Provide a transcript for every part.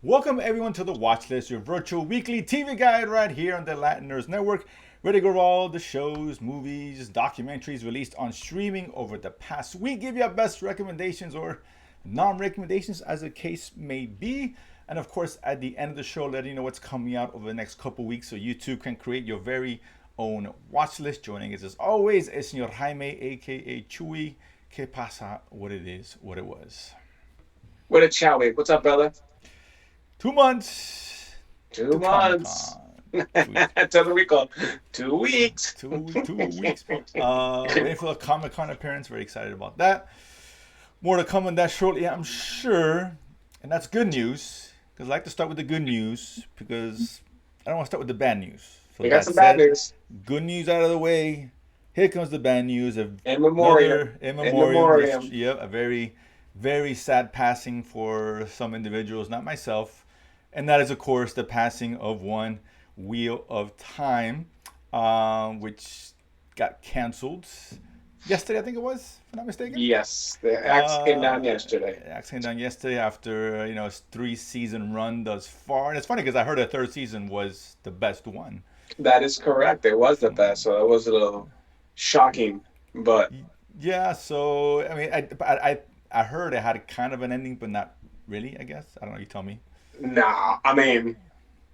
Welcome everyone to the Watchlist, your virtual weekly TV guide right here on the Latin Nerds Network. Ready to go over all the shows, movies, documentaries released on streaming over the past week. Give you our best recommendations or non-recommendations as the case may be. And of course, at the end of the show, letting you know what's coming out over the next couple weeks so you too can create your very own watch list. Joining us as always is Señor Jaime, aka Chewy. Que pasa? What it is, what it was. What a chowie. What's up, brother? 2 months Two to Comic months. Con. 2 weeks. That's what we call 2 weeks. Two weeks. Waiting for the Comic Con appearance. Very excited about that. More to come on that shortly, I'm sure. And that's good news. Because I like to start with the good news. Because I don't want to start with the bad news. So We got that some bad said, news. good news out of the way. Here comes the bad news. In memoriam. In In memoriam. memoriam. Yep, a very, very sad passing for some individuals, not myself. And that is, of course, the passing of one Wheel of Time, which got canceled yesterday, I think it was, if I'm not mistaken. Yes, the axe came down yesterday. Axe came down yesterday after a 3-season run thus far. And it's funny because I heard the third season was the best one. That is correct. It was the best, so it was a little shocking. But Yeah, so I mean, I heard it had kind of an ending, but not really. I guess I don't know. You tell me. no, I mean,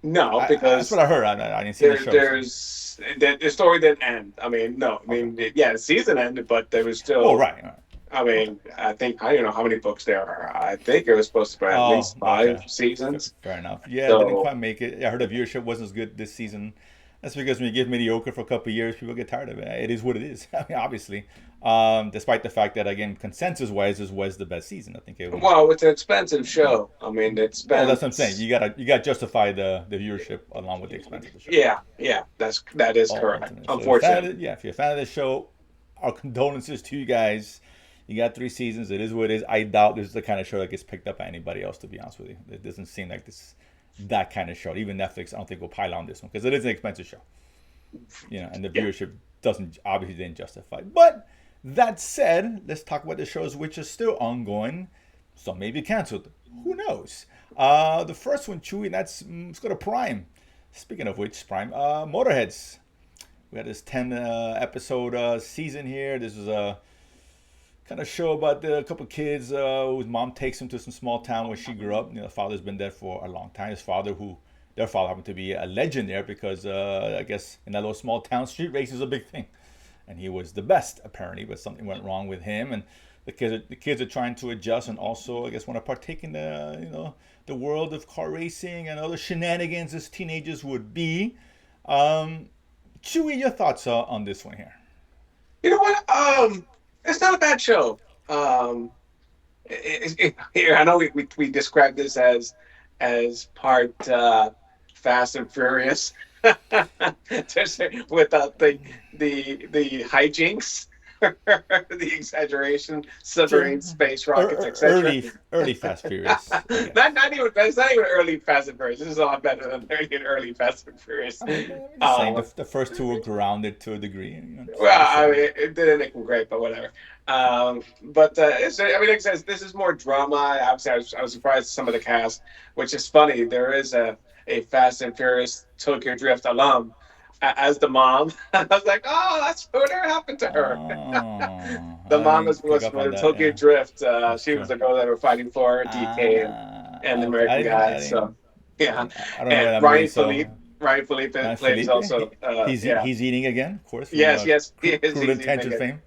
no, That's because what I heard. I didn't see the there, show. So. there's the story didn't end. I mean, no, I Okay. mean, yeah, the season ended, but there was Oh, still. right. I mean, I don't know how many books there are. I think it was supposed to be at Oh, least okay. five seasons. Fair enough. Yeah, it didn't So quite make it. I heard the viewership wasn't as good this season. That's because when you give mediocre for a couple of years, people get tired of it. It is what it is. I mean, obviously, despite the fact that again, consensus-wise, this was the best season. I think it won. well, it's an expensive show. I mean, it Well, that's what I'm saying. spends. You gotta justify the viewership along with the expense of the show. Yeah, yeah, that is correct. Ultimately. So if you're a fan Unfortunately, of, yeah, if you're a fan of the show, our condolences to you guys. You got 3 seasons. It is what it is. I doubt this is the kind of show that gets picked up by anybody else. To be honest with you, it doesn't seem like this that kind of show. Even Netflix, I don't think will pile on this one because it is an expensive show. And the yeah. viewership doesn't obviously didn't justify. But that said, let's talk about the shows which are still ongoing. Some may be canceled. Who knows? The first one, Chewy, and let's go to Prime. Speaking of which, Prime, Motorheads. We had this 10 episode season here. This is a kind of show about a couple of kids whose mom takes him to some small town where she grew up. The father's been there for a long time. Their father happened to be a legend there because I guess in that little small town, street race is a big thing, and he was the best apparently. But something went wrong with him, and the kids are trying to adjust, and also I guess want to partake in the world of car racing and other shenanigans as teenagers would be. Um, Chewy, your thoughts on this one here? You know what? It's not a bad show. Here I know we described this as part Fast and Furious, just without the hijinks, the exaggeration, Sure. submarine space rockets, etc. Early Fast Furious, I guess. Not even it's not even early Fast and Furious. This is a lot better than early Fast and Furious. I mean, I'm just saying Um, the first two were grounded to a degree. well, Just I saying. mean, it didn't make them great, but whatever. But I mean, like I said, this is more drama. Obviously, I was surprised at some of the cast, which is funny. There is a Fast and Furious Tokyo Drift alum as the mom. I was like, oh, that's whatever happened to her. Oh, The I mom didn't was, pick was up for on the that. Tokyo Yeah, Drift. that's She was true. the girl that were fighting for DK and the Okay. American guy. I So didn't. yeah, I don't know and that movie. So, Ryan Felipe plays Felipe, also. Yeah, he's eating again, of course, from yes, yes, he is. Cruel He's even Intentions again. fame.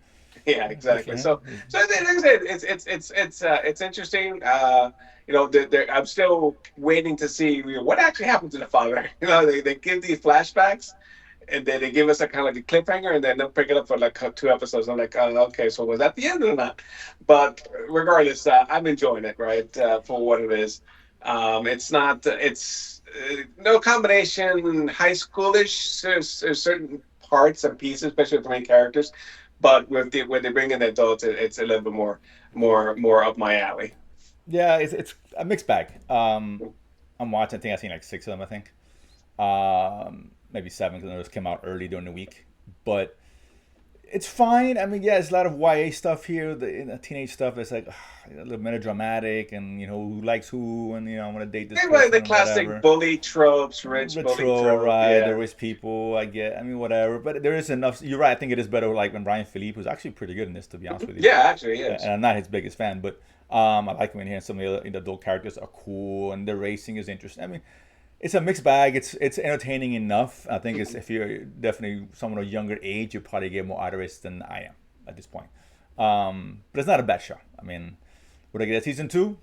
Yeah, Good for exactly. him. So like I said, it's interesting. I'm still waiting to see what actually happened to the father. They give these flashbacks, and then they give us a kind of like a cliffhanger, and then they'll pick it up for like 2 episodes. I'm like, oh, okay, so was that the end or not? But regardless, I'm enjoying it, right, for what it is. It's not. It's no combination high schoolish. There's certain parts and pieces, especially with the main characters. But when they bring in the adults, it's a little bit more up my alley. Yeah, it's a mixed bag. I'm watching. I think I've seen like 6 of them. I think maybe 7 because those came out early during the week. But It's fine. I mean, yeah, there's a lot of YA stuff here. The teenage stuff is like a little melodramatic, and who likes who, and I'm gonna date this They like person the and classic whatever. bully tropes, rich bully Retro, trope. right? Yeah. There is people. I get. I mean, whatever. But there is enough. You're right. I think it is better. Like when Brian Philippe, who's actually pretty good in this, to be honest with you. Yeah, actually, And yes. I'm not his biggest fan, but I like him in here. And some of the adult characters are cool, and the racing is interesting. I mean, it's a mixed bag. It's entertaining enough. I think it's if you're definitely someone of younger age, you probably get more out of it than I am at this point. But it's not a bad show. I mean, would I get a season two?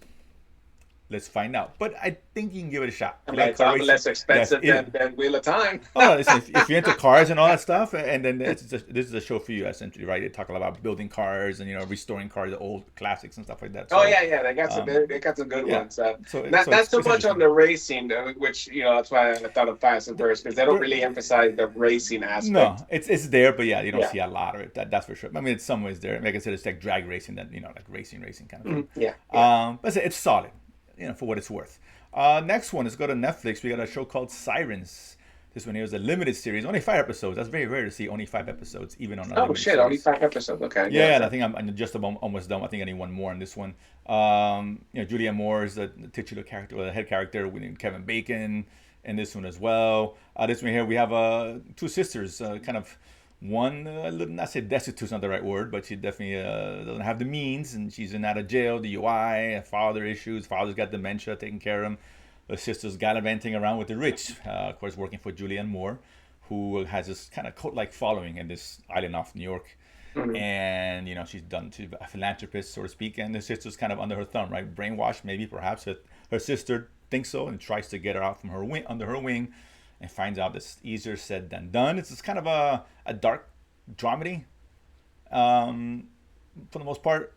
Let's find out. But I think you can give it a shot. I If you mean, like it's car a lot racing, less yes. expensive than Wheel of Time. Oh no! Listen, if you're into cars and all that stuff, and then this is a show for you, essentially, right? They talk a lot about building cars and restoring cars, the old classics and stuff like that. Oh So, yeah, yeah, they got some good yeah. ones. So Not so it's much on interesting. the racing, which that's why I thought of Fast and Furious because they don't There- really emphasize the racing No, aspect. it's there, but yeah, you don't Yeah, see a lot of it. That's for sure. I mean, it's some ways there. Like I said, it's like drag racing, that like racing kind of thing. yeah, yeah. But it's solid, for what it's worth. Next one is go to Netflix. We got a show called Sirens. This one here is a limited series, only 5 episodes. That's very rare to see only 5 episodes, even on a Oh limited shit, only series. 5 episodes. Okay, yeah. Yeah, and I think I'm just about almost done. I think I need one more on this one. Julianne Moore is the titular character, or the head character. We need Kevin Bacon in this one as well. This one here, we have two sisters, kind of one, not say destitute is not the right word, but she definitely doesn't have the means, and she's in out of jail, DUI, father issues. Father's got dementia, taking care of him. The sister's gallivanting around with the rich, of course, working for Julianne Moore, who has this kind of cult-like following in this island off New York. Mhm. And she's a philanthropist, so to speak, and the sister's kind of under her thumb, right? Brainwashed, maybe, perhaps. Her sister thinks so and tries to get her out from her wing, under her wing, and finds out it's easier said than done. It's kind of a dark dramedy, for the most part.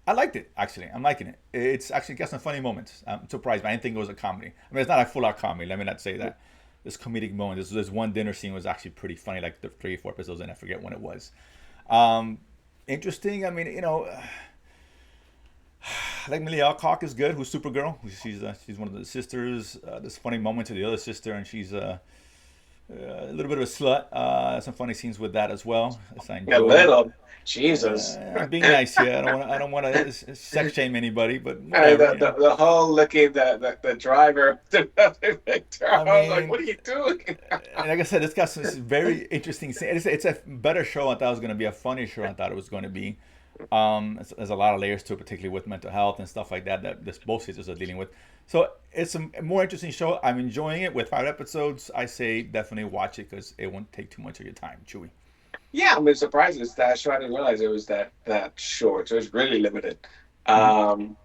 I liked it, actually. I'm liking it. It's actually got some funny moments. I'm surprised, but I didn't think it was a comedy. I mean, it's not a full-out comedy. Let me not say that. There's comedic moments. This one dinner scene was actually pretty funny, like the 3 or 4 episodes, and I forget when it was. Um, Interesting. I mean, like Millie Alcock is good, who's Supergirl. She's one of the sisters. There's funny moments to the other sister, and she's a little bit of a slut. Some funny scenes with that as well. As I A enjoy. little, Jesus. I'm being nice here. I don't want to sex shame anybody, but And whatever. the whole looking the driver to Victor, I I was like, mean, what are you doing? and like I said, it's got some very interesting scenes. It's a better show. I thought it was going to be a funny show. I thought it was going to be. There's a lot of layers to it, particularly with mental health and stuff like that both sisters are dealing with. So it's a more interesting show. I'm enjoying it. With 5 episodes, I say definitely watch it because it won't take too much of your time. Chewy. Yeah, I'm surprised it's that short. I didn't realize it was that short. So it's really limited. Mm-hmm. Um,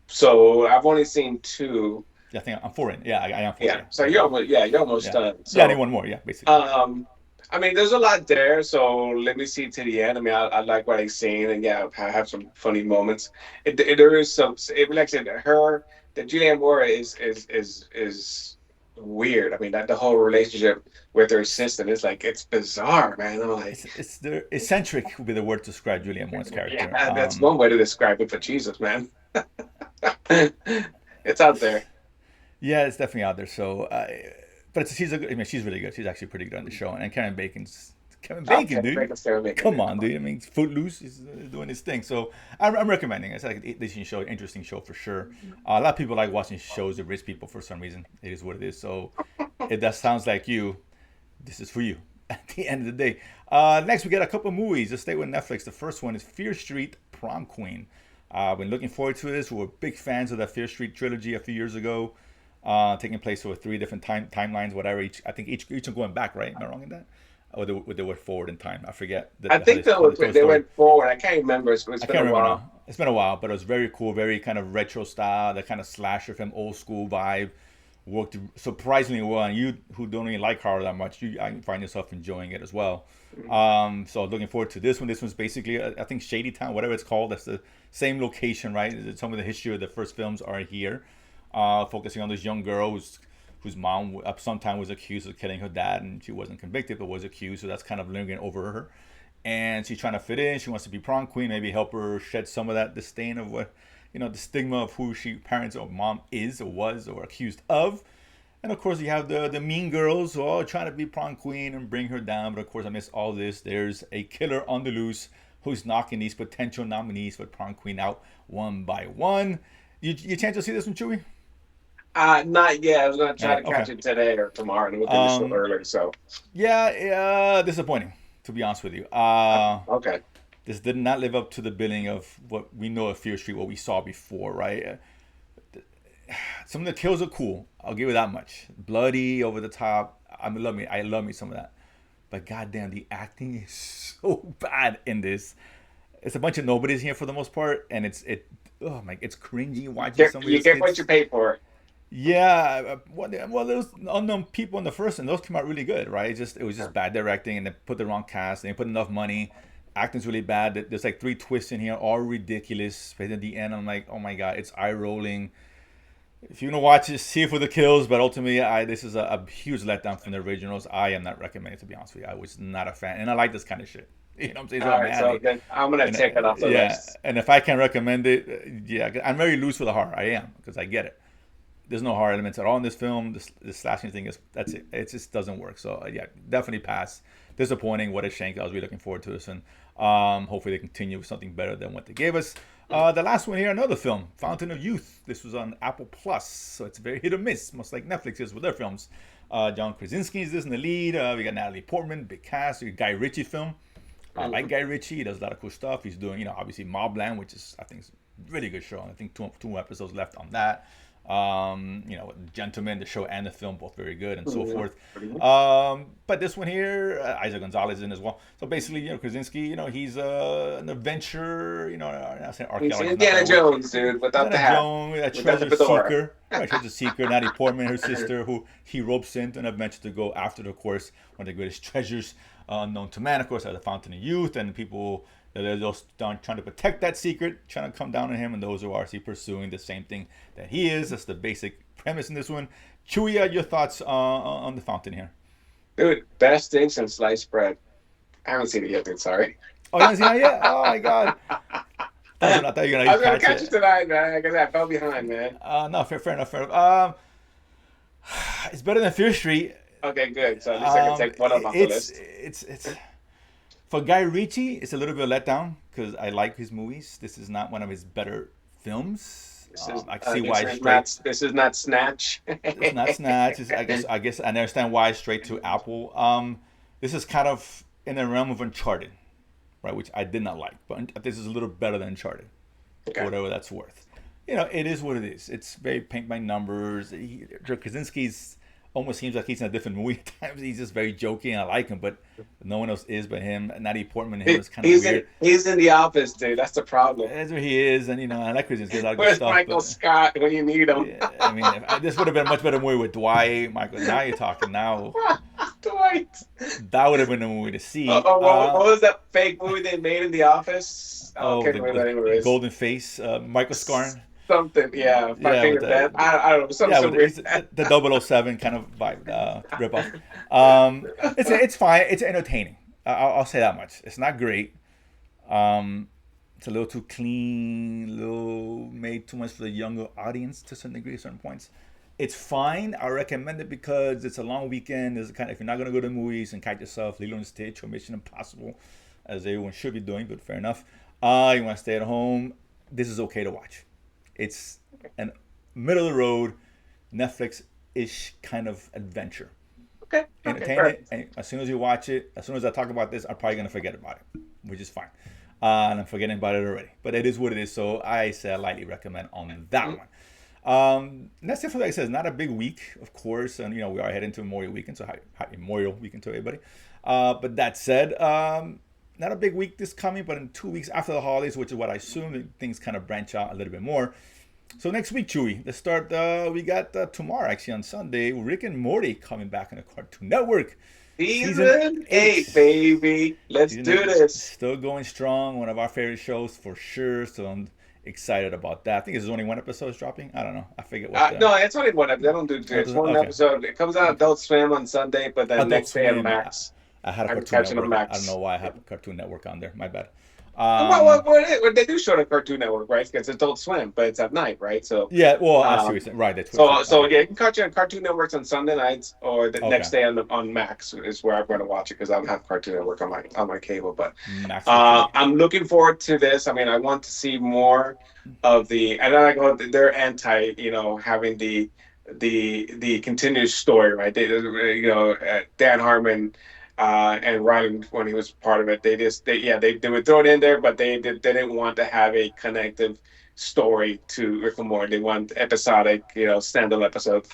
so I've only seen two. Yeah, I think I'm four in. Yeah, I am four. Yeah, Yeah, so yeah, you're almost yeah. done. Yeah, I need So one more. Yeah, basically. um, I mean, there's a lot there. So let me see to the end. I mean, I like what I've seen, and yeah, I have some funny moments. There is some. Like I said, the Julianne Moore is weird. I mean, that the whole relationship with her sister is like it's bizarre, man. I'm like, It's the eccentric would be the word to describe Julianne Moore's character. yeah, that's one way to describe it for Jesus, man. It's out there. Yeah, it's definitely out there. So, but I mean, she's really good. She's actually pretty good on the show. And Kevin Bacon, Okay, make dude. a fair make Come it. on, dude. I mean, Footloose is doing his thing. So I'm recommending it. It's like a decent show, interesting show for sure. A lot of people like watching shows with rich people for some reason. It is what it is. So if that sounds like you, this is for you at the end of the day. Next, we got a couple movies. Let's stay with Netflix. The first one is Fear Street Prom Queen. I've been looking forward to this. We were big fans of that Fear Street trilogy a few years ago, taking place over three different timelines, whatever. I think each one going back, right? Am I wrong in that? Or they were forward in time. I forget I think how they told the they story. went forward. I can't remember. It's I been can't a remember while. now. It's been a while, but it was very cool, very kind of retro style, that kind of slasher film, old school vibe. Worked surprisingly well, and you who don't really like horror that much, I find yourself enjoying it as well. So looking forward to this one. This one's basically, I think, Shady Town, whatever it's called. That's the same location, right? Some of the history of the first films are here, focusing on this young girl whose mom at some time was accused of killing her dad, and she wasn't convicted but was accused. So that's kind of lingering over her, and she's trying to fit in. She wants to be prom queen, maybe help her shed some of that disdain of what the stigma of who she parents or mom is or was or accused of. And of course, you have the mean girls who are trying to be prom queen and bring her down. But of course, amidst all this, there's a killer on the loose who's knocking these potential nominees for prom queen out one by one. You chance to see this one, Chewy? Not yet. I was gonna try Yeah, to catch okay. it today or tomorrow, and we'll finish a little Um, early. So, yeah, disappointing to be honest with you. okay. This did not live up to the billing of what we know of Fear Street, what we saw before, right? Some of the kills are cool. I'll give you that much. Bloody, over the top. I love me some of that. But goddamn, the acting is so bad in this. It's a bunch of nobodies here for the most part, and oh my, it's cringy watching some of You these get what you kids. pay for. Yeah, well, there was unknown people in the first, and those came out really good, right? It was just bad directing, and they put the wrong cast, and they put enough money. Acting's really bad. There's like three twists in here, all ridiculous. But at the end, I'm like, oh my god, it's eye rolling. If you want to watch it, see it for the kills, but ultimately, this is a huge letdown from the originals. I am not recommending it, to be honest with you. I was not a fan, and I like this kind of shit. You know what I'm saying? It's All up right, my so alley. then I'm gonna And take it off the yeah, list. and if I can recommend it, yeah, I'm very loose for the horror. I am because I get it. There's no horror elements at all in this film. This slashing thing is that's it. It just doesn't work. So yeah, definitely pass. Disappointing. What a shank. I was really looking forward to this, and hopefully they continue with something better than what they gave us. The last one here, another film, Fountain of Youth. This was on Apple Plus, so it's very hit or miss, much like Netflix is with their films. John Krasinski is this in the lead. We got Natalie Portman, big cast. We got Guy Ritchie film. I like Guy Ritchie. He does a lot of cool stuff. He's doing, obviously Mobland, which is I think is a really good show. I think two episodes left on that. Gentlemen, the show and the film, both very good and so forth. But this one here, Isaac Gonzalez in as well. So basically, Krasinski, he's an adventurer, I'm saying He's archaeologist, not the Indiana right word. Jones, dude, without the Indiana hat, Jones, a without the treasure fedora. seeker, right? Treasure seeker, Natalie Portman, her sister, who he ropes into an adventure to go after, of course, one of the greatest treasures known to man, of course, at the Fountain of Youth, and people that are just trying to protect that secret, trying to come down on him, and those who are actually pursuing the same thing that he is. That's the basic premise in this one. Chewy, your thoughts on the Fountain here? Dude, best thing since sliced bread. I haven't seen it yet, dude. Sorry. Oh, you haven't seen it yet? Oh my god! I thought you were I gonna was gonna catch catch it it. tonight, man. Like I said, I fell behind, man. No, fair enough. It's better than Fear Street. Okay, good. So at least I can take one of them off the list. It's for Guy Ritchie. It's a little bit of a letdown because I like his movies. This is not one of his better films. I can see why straight. This is not Snatch. It's not Snatch. I guess I understand why straight to Apple. This is kind of in the realm of Uncharted, right? Which I did not like, but this is a little better than Uncharted, for Okay. whatever that's worth. It is what it is. It's very paint by numbers. Krasinski's almost seems like he's in a different movie at times. He's just very jokey, and I like him, but no one else is but him. Natalie Portman and him is kind of weird. He's in the office, dude. That's the problem. That's where he is, and I like Krasinski. He does a lot of good Where's stuff. Michael But Scott when you need him? yeah, I mean, this would have been a much better movie with Dwight, Michael. Now you're talking. Now Dwight. that would have been a movie to see. What was that fake movie they made in the office? I can't remember the name of it. Golden Face, Michael Scarn. Something, yeah. Five Finger Death. I don't know. Something so weird. The 007 kind of vibe, rip off. It's fine. It's entertaining. I'll say that much. It's not great. It's a little too clean, little made too much for the younger audience to a certain degree at certain points. It's fine. I recommend it because it's a long weekend. It's kind of, if you're not gonna go to the movies and kite yourself, Lilo and Stitch or Mission Impossible, as everyone should be doing, but fair enough. You want to stay at home. This is okay to watch. It's an middle of the road, Netflix-ish kind of adventure. Okay. Entertain it. And as soon as you watch it, as soon as I talk about this, I'm probably gonna forget about it, which is fine. And I'm forgetting about it already. But it is what it is. So I say I lightly recommend on that one. And that's it for like I said. Not a big week, of course, and we are heading to Memorial Weekend, so happy Memorial Weekend to everybody. But that said, not a big week this coming, but in 2 weeks after the holidays, which is what I assume, things kind of branch out a little bit more. So next week, Chewy, let's start. We got tomorrow, actually on Sunday, Rick and Morty coming back on the Cartoon Network. Season 8, baby. Let's do this. Still going strong. One of our favorite shows for sure. So I'm excited about that. I think there's only one episode dropping. I don't know. I forget what. No, it's only one episode. They don't do two. It's one episode. It comes out Adult Swim on Sunday, but then next day on Max. I had a Cartoon Network. I don't know why I have a Cartoon Network on there. My bad. Well, they do show it on Cartoon Network, right? Because it's Adult Swim, but it's at night, right? Yeah, well, I see what you're Um, saying. Right, that's what. so Okay, yeah, you can catch it on Cartoon Networks on Sunday nights, or the okay. next day on Max is where I'm going to watch it because I don't have Cartoon Network on my cable. But Max for free. I'm looking forward to this. I mean, I want to see more of the, and then I go, they're anti, having the continuous story, right? Dan Harmon and Ryan, when he was part of it, they would throw it in there, but they didn't want to have a connective story to Rick and Morty. They want episodic, standalone episodes.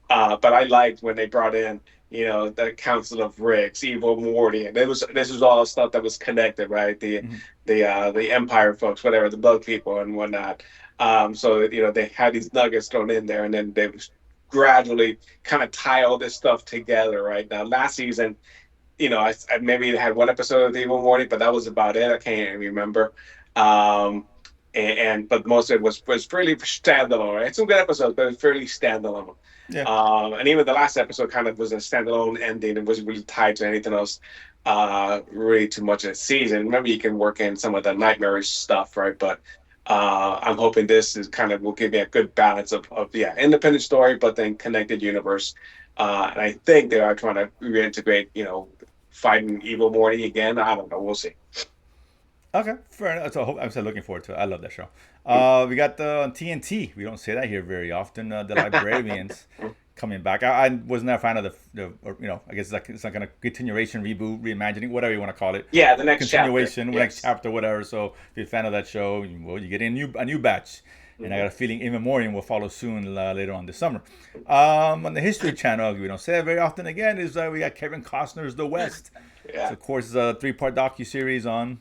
But I liked when they brought in, the Council of Ricks, Evil Morty, and this was all stuff that was connected, right? Mhm. The Empire folks, whatever, the Bug people and whatnot. So that they had these nuggets thrown in there, and then they gradually kind of tie all this stuff together. Right now, last season, I maybe had one episode of the Evil Morty, but that was about it. I can't even remember. Um, but most of it was fairly standalone. Right? Some good episodes, but it was fairly standalone. Yeah. And even the last episode kind of was a standalone ending. It wasn't really tied to anything else, really too much of the season. Maybe you can work in some of the nightmarish stuff, right? But I'm hoping this is kind of will give me a good balance of independent story, but then connected universe. And I think they are trying to reintegrate, fighting Evil Morty again. I don't know. We'll see. Okay, fair enough. So I'm still looking forward to it. I love that show. We got the TNT. We don't say that here very often. The Librarians coming back. I was not a fan of I guess it's like a continuation, reboot, reimagining, whatever you want to call it. Yeah, the next chapter. Continuation, next Yes. chapter, whatever. So if you're a fan of that show, well, you get a new batch. And I got a feeling In Memoriam will follow soon later on this summer. On the History Channel, we don't say it very often again, is we got Kevin Costner's The West. So, Yeah. of course, it's a 3-part docu-series on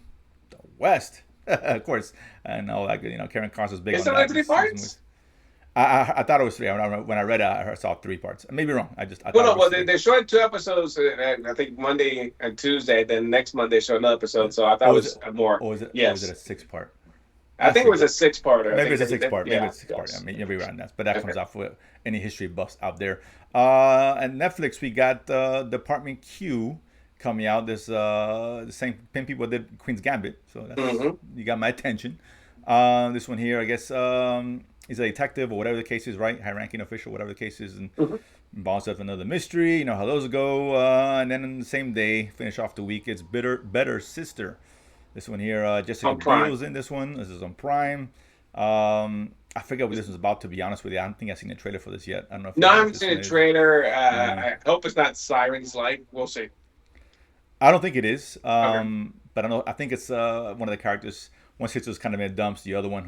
the West, of course. And all that, Kevin Costner's big It's on only that. three parts. I thought it was 3. When I read it, I saw 3 parts. I may be wrong. I Well, thought it no, was well, 3. they showed 2 episodes. I think Monday and Tuesday. Then next Monday showed another episode. So I thought Or it was it, was more. or was it Yes, a 6-part? I think it was a six-parter. I Maybe think it's a 6-part. Maybe yeah, it's a 6-part. I yes. mean, you'll be around that. But that Okay. comes off with any history buffs out there. And Netflix, we got Department Q coming out. This the same people did Queen's Gambit, so that's Mm-hmm. you got my attention. This one here, I guess, he's a detective or whatever the case is, right? High-ranking official, whatever the case is, and Mm-hmm. involves with another mystery. You know how those go. And then on the same day, finish off the week, it's Better Sister. This one here, Jessica On Prime. Biel's in this one. This is on Prime. I forget what this was about, to be honest with you. I don't think I've seen a trailer for this yet. I don't know if you No, I know what haven't this seen one a is. trailer. Yeah. I hope it's not Sirens like. We'll see. I don't think it is. Okay. But I know. I think it's one of the characters. One sister's kind of in dumps. The other one,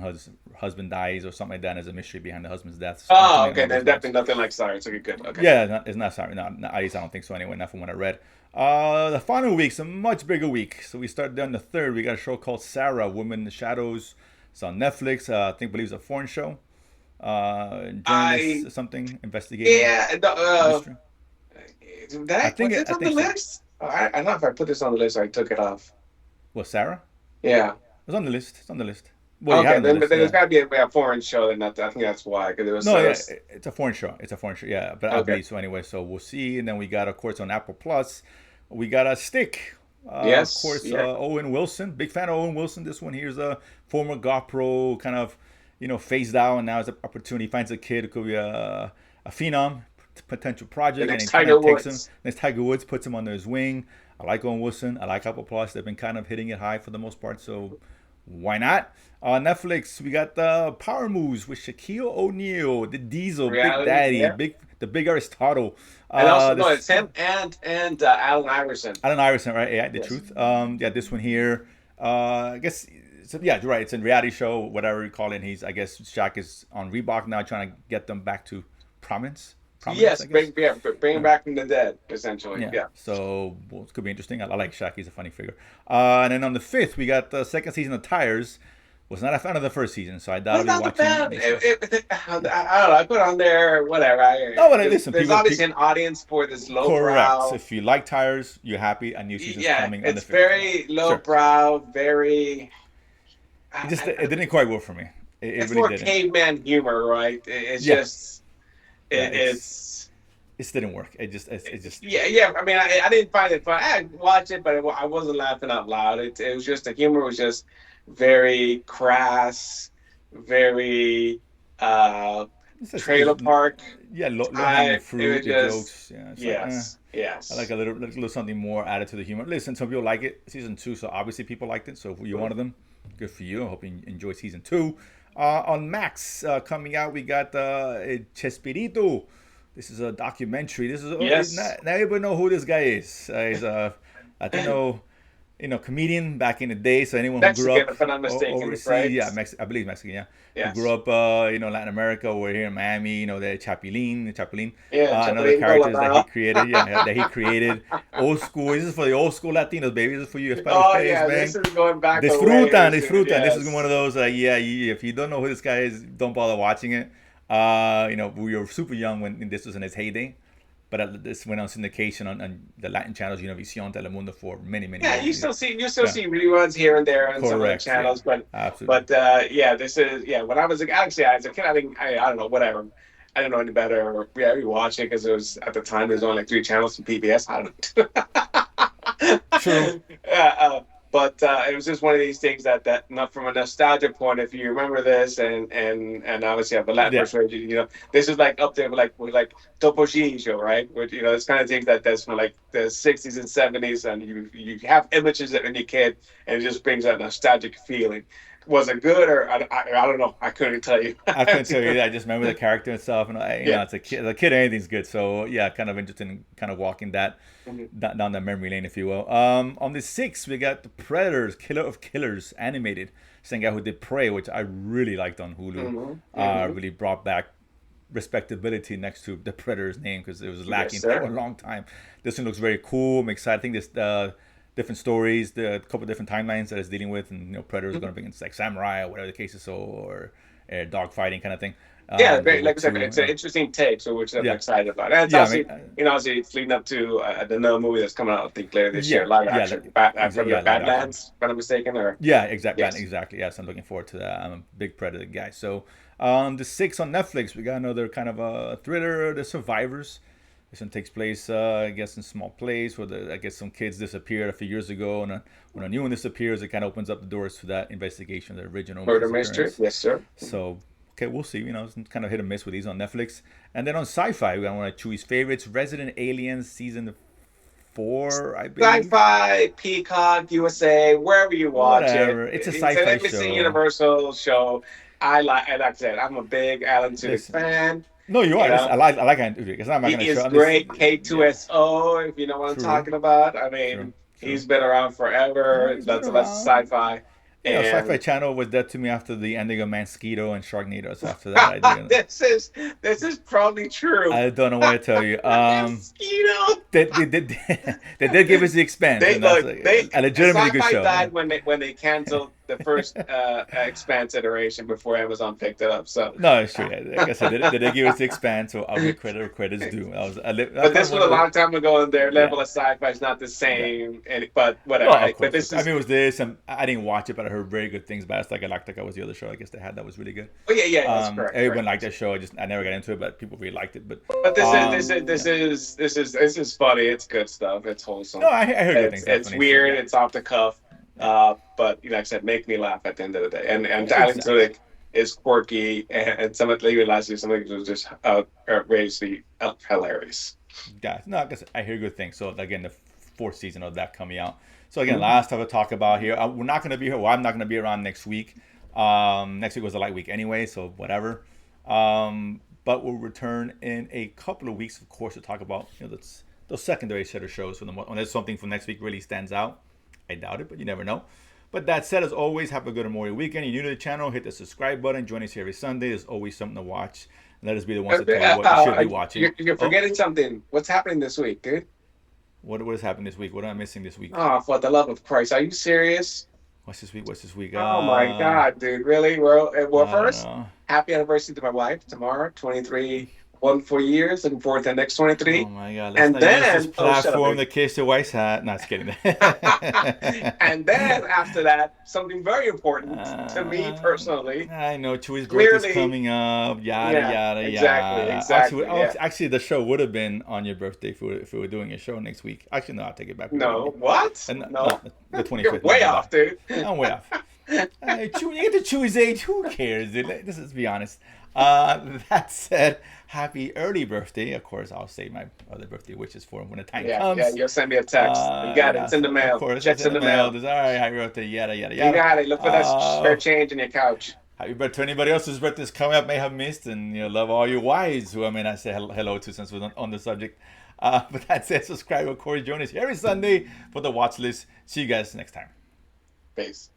husband dies or something like that. And there's a mystery behind the husband's death. Oh, Something okay. along those Then lines. definitely nothing like Sirens. Okay, good. Okay. Yeah, it's not sorry. No, at least I don't think so anyway. Not from what I read. The final week's a much bigger week. So we start down the 3rd. We got a show called Sarah, Woman in the Shadows. It's on Netflix. Believe it's a foreign show. I Journalist something investigating yeah. mystery. Did I I think put it. this I on the think so. list? I don't know if I put this on the list or I took it off. Well, Sarah. Yeah. It's on the list. It's on the list. Well, you had Okay. it on the Then list. there's Yeah. got to be a foreign show. Then I think that's why because it was. No, yeah, it's a foreign show. It's a foreign show. Yeah, but I Okay. believe so anyway. So we'll see. And then we got, of course, on Apple Plus, we got a Stick. Of Yes. course, Yeah. Owen Wilson. Big fan of Owen Wilson. This one here's a former golf pro, kind of, phased out, and now it's an opportunity. He finds a kid who could be a phenom, potential The project, and next he kind Tiger of takes him. Woods. Next Tiger Woods puts him under his wing. I like Owen Wilson. I like Apple Plus. They've been kind of hitting it high for the most part, so why not? On Netflix, we got the Power Moves with Shaquille O'Neal, the Diesel, Big Reality. Daddy, Yeah. the big Aristotle. And also, no, This it's him and Allen Iverson. Alan Iverson, right? Yeah, the Yes. truth. Yeah, this one here. I guess. Yeah, you're right. It's a reality show, whatever you call it. And I guess, Shaq is on Reebok now, trying to get them back to prominence. Yes, I guess. bring him back from the dead, essentially. Yeah. Yeah. So it could be interesting. I like Shaq. He's a funny figure. And then on the 5th, we got the second season of Tires. Was not a fan of the first season, so I doubt What I'll be about the watching. band? I don't know. I put on there whatever. No, but listen, There's people, obviously an audience for this correct. lowbrow. If you like Tires, you're happy. A new season's Yeah, coming on the it's 5th. very Sure. lowbrow, very. It didn't quite work for me. It It's really more didn't. caveman humor, right? It's Yeah. just Yeah, it's it didn't work. It just Yeah, yeah. I mean, I didn't find it fun. I watched it, but I wasn't laughing out loud. It was just the humor was just very crass, very uh it's trailer park yeah, low hanging type. It fruit. was The just jokes, yeah, it's like yes, I like yes. a little something more added to the humor. Listen, some people like it. Season two, so obviously people liked it. So if you're one of them, good for you. I hope you enjoy season two. On Max coming out, we got Chespirito. This is a documentary. This is Yes. not everybody know who this guy is. He's a Latino, comedian back in the day. So anyone who grew Mexican, up if I'm not mistaken, overseas, right? yeah, I believe Mexican, yeah, who grew Yes. up, Latin America or here in Miami, the Chapulín, Yeah, and other Chapulín characters that he Colorado. created, yeah, that he created. Old school. This is for the old school Latinos, baby. This is for you, Spanish Oh players, yeah, this man. is going back a Disfrutan, ways, dude. disfrutan. This is one Yes. of those, yeah, if you don't know who this guy is, don't bother watching it. We were super young when this was in its heyday. But this went on syndication on the Latin channels, Univision, Telemundo for many, many Yeah, years. you still Yeah, see reruns here and there on some of the correct. Yeah, channels, but absolutely. yeah, this is yeah. When I was actually as a kid, I think I don't know whatever. I didn't know any better. Yeah, we watched it because it was at the time there's only like three channels from PBS. I don't know. True. But it was just one of these things that not from a nostalgia point, if you remember this, and obviously have the Latin Yeah, version, this is like up there with like Topo Gigio, right? With it's kind of things that's from like the '60s and '70s, and you have images that when you're a kid, and it just brings that nostalgic feeling. Was it good or I don't know? I couldn't tell you. I couldn't tell you that. I just remember the character and stuff, and Yeah. as a kid, anything's good. So yeah, kind of interested in kind of walking Mhm. down that memory lane, if you will. On the sixth, we got the Predators, Killer of Killers, animated. Same guy who did Prey, which I really liked on Hulu. Mhm. Mhm. Really brought back respectability next to the Predator's name because it was Yes, lacking for a sir. long time. This one looks very cool. I'm excited. I think this different stories, the couple different timelines that it's dealing with, and Predator's Mhm. going to bring in like samurai or whatever the case is, so or dog fighting kind of thing. Yeah, World very, War like I said, Two. it's an interesting take, so which I'm Yeah, excited about. And it's yeah, I also, mean, obviously it's leading up to another movie that's coming out, I think, later this year, yeah, live yeah, action, from the yeah, live action. Badlands, if I'm not mistaken, or Yeah, exactly, yes. exactly. Yes, I'm looking forward to that. I'm a big Predator guy. So, the six on Netflix, we got another kind of a thriller, The Survivors. This one takes place, I guess, in a small place where I guess some kids disappeared a few years ago, and when a new one disappears, it kind of opens up the doors to that investigation, the original Murder mystery, disappearance. yes, sir. So, okay, we'll see. It's kind of hit or miss with these on Netflix. And then on Sci-Fi, we got one of Chewy's favorites, Resident Aliens season four, I believe. Sci-Fi, Peacock, USA, wherever you watch it. Whatever. It's a It's an sci-fi NBC show. Universal show. Like I said, I'm a big Alan Tudyk Listen, fan. no, you You are. Listen, know, I like it because I'm not he gonna show. is I'm just great. yeah. K2SO, if you know what I'm True, talking about. I true, mean, true. he's been around No, forever. he's been That's around. sci-fi, Sci-Fi and Channel was dead to me after the ending of Mosquito and Sharknado. So after that, I didn't. this is probably true. I don't know what to tell you. Mosquito. They did give us the Expanse, They and that's look they a legitimately good sci-fi show. Yeah. died when they canceled the first Expanse iteration before Amazon picked it up. So, No, it's true. Yeah. Like I said, they did give us the Expanse, so I'll give credit where credit's due. That's but kind of this was one a of the long time ago, and their yeah, level of sci-fi is not the yeah. same. But No, whatever. of But course. this I is mean, it was this, and I didn't watch it, but I heard very good things about it. It's like Galactica was the other show I guess they had that was really good. oh yeah, yeah, that's correct, Everyone liked correct. that show. I never got into it, but people really liked it. But But yeah, this is funny. It's good stuff. It's no, wholesome. I heard good things It's definitely. So weird. yeah, It's off the cuff. yeah, But like I said, make me laugh at the end of the day. And Alan exactly. Tudyk is quirky, and some of even last year some of it was just outrageously hilarious. Yeah, no, I hear good things. So again, the fourth season of that coming out. So again, Mhm. last time to talk about here. We're not going to be here. Well, I'm not going to be around next week. Next week was a light week anyway, so whatever. But we'll return in a couple of weeks, of course, to talk about those secondary set of shows. Unless something from next week really stands out, I doubt it, but you never know. But that said, as always, have a good Memorial weekend. You're new to the channel, hit the subscribe button. Join us here every Sunday. There's always something to watch. Let us be the ones to tell you what you should be watching. You're Oh, forgetting something. What's happening this week, dude? what has happened this week? What am I missing this week? Oh, for the love of Christ, are you serious? What's this week? What's this week? Oh my God, dude, really? Well, I don't first, know. happy anniversary to my wife tomorrow, 23 one for years and for the next Oh 23. my God, let's And not use this then, oh, shut up, platform to kiss the wife's hat. No, just kidding. and then after that, something very important to me personally. I know Chewie's birthday's Clearly, coming up. Yada yeah, yada exactly, yada. Actually, exactly, yeah. actually, the show would have been on your birthday if we were doing a show next week. Actually, no, I'll take it back. We wouldn't No, be. what? And No, no, the you're 25th. No, way my off, bad. dude. I'm way off. Chewy, you get to Chewy's age. Who cares? Dude? Let's be honest. That said, happy early birthday. Of course, I'll say my other birthday wishes for him when the time Yeah, yeah. comes. You'll send me a text. You got it. Yeah, It's in the of mail. course, it's Check's in in the the mail. mail. There's all right, happy birthday, yada yada You yada. got it. Look for that spare change in your couch. Happy birthday to anybody else whose birthday is coming up may have missed, and love all your wives who I may not say hello to since we're on the subject. But that's it. Subscribe, of course. Join us every Sunday for the watch list. See you guys next time. Peace.